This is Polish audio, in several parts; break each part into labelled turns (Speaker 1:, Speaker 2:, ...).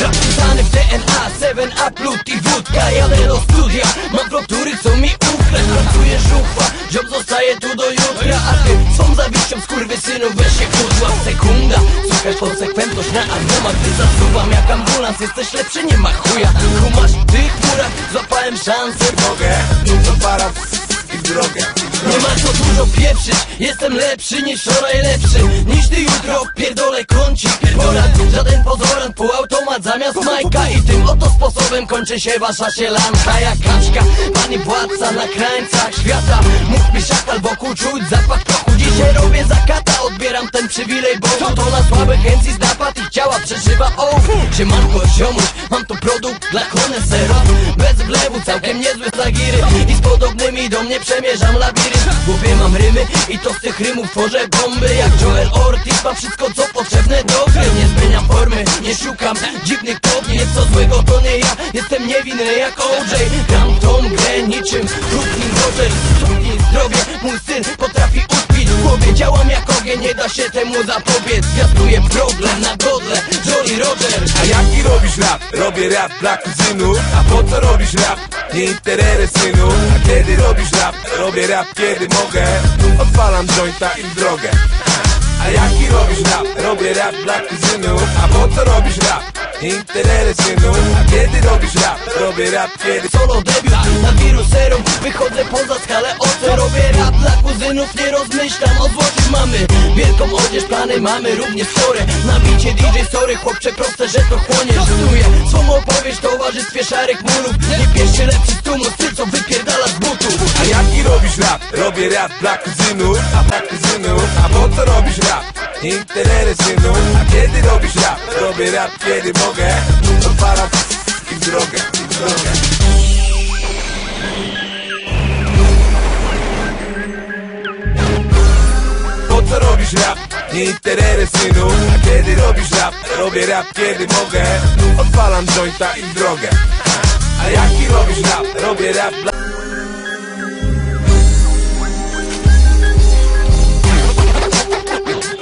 Speaker 1: Napisany w DNA, 7 upload i wódka. Jadę do studia, mam flow, który chcą mi ukraść. Pracuję żuchwa, job zostaje tu do jutra. A ty swą zawiścią skurwysynu weź się kudła. Sekunda, słuchasz konsekwentność na albumach. Gdy zasuwam jak ambulans, jesteś lepszy, nie ma chuja. Kumasz w tych murach, złapałem szansę.
Speaker 2: Mogę, zaparam i w drogę.
Speaker 1: Nie ma co dużo pieprzyć, jestem lepszy niż wczoraj, lepszy niż ty jutro, pierdolę kącik. Porad, żaden pozorant, półautomat zamiast majka. I tym oto sposobem kończy się wasza sielanka. Jak kaczka, pani władca na krańcach świata. Mów mi szakal wokół, czuć zapach prochu. Dzisiaj robię zakata, odbieram ten przywilej, bo to na słabych chęci z napad ich ciała przeżywa ołów. Siemanko ziomuś, mam tu produkt dla koneserów. Bez wlewu, całkiem niezłe stagiry. I z podobnymi do mnie przemierzam labirynt. W głowie mam rymy i to z tych rymów tworzę bomby. Jak Joel Ortiz, mam wszystko co potrzebne do gry. Nie zmieniam formy, nie szukam dziwnych kod. Nic co złego to nie ja, jestem niewinny jak OJ. Gram tą grę niczym Brooklyn Rogers. Cudnie zdrowie, mój styl potrafi utkwić w głowie. Działam jak ogień, nie da się temu zapobiec. Zwiastuję problem na godle, Jolly Roger.
Speaker 2: A jaki robisz rap? Robię rap dla kuzynów. A po co robisz rap? Nie interesuje synu. A kiedy robisz rap? Robię rap kiedy mogę. Odpalam jointa i w drogę. A jaki robisz rap? Robię rap dla kuzynów. A po co robisz rap? Nie interesuje synu. A kiedy robisz rap? Robię rap kiedy...
Speaker 1: Solo debiut na wiruserum, wychodzę poza skalę ocen. Robię rap dla kuzynów, nie rozmyślam, odwłoczyć mamy. Wielką odzież, plany mamy również chore. Na bicie DJ sorry, chłopcze proste, że to chłoniesz. Szuję swą opowieść w towarzystwie szarych murów. Nie bierzcie lepszy stumus, ty co wypierdala z butów.
Speaker 2: A jaki robisz rap? Robię rap dla kuzynów. A dla kuzynów. A po co robisz rap? Nie interesuje synu. A kiedy robisz rap? Robię rap kiedy mogę. Odpalam i w drogę, i w drogę. Po co robisz rap? Nie interesuje synu. A kiedy robisz rap? Robię rap kiedy mogę. Odpalam jointa i w drogę. A jaki robisz rap? Robię rap dla...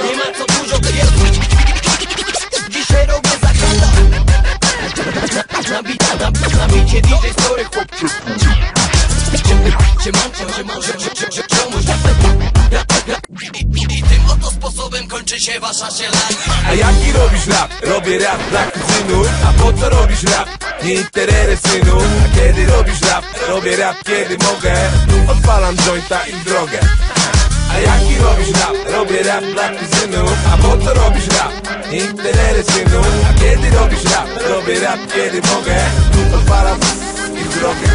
Speaker 1: Nie ma co dużo wyjaśnić. Dzisiaj robię zakata. Na bicie DJ story, chłopcze. I tym oto sposobem kończy się wasza sielanka.
Speaker 2: A jaki robisz rap? Robię rap dla kuzynów. A po co robisz rap? Nie interesuje synu. A kiedy robisz rap? Robię rap kiedy mogę. Odpalam jointa i w drogę. A jaki robisz rap? Robię rap dla kuzynów. A po co robisz rap? Nie interesuje synu. A kiedy robisz rap? Robię rap kiedy mogę. Odpalam i w drogę.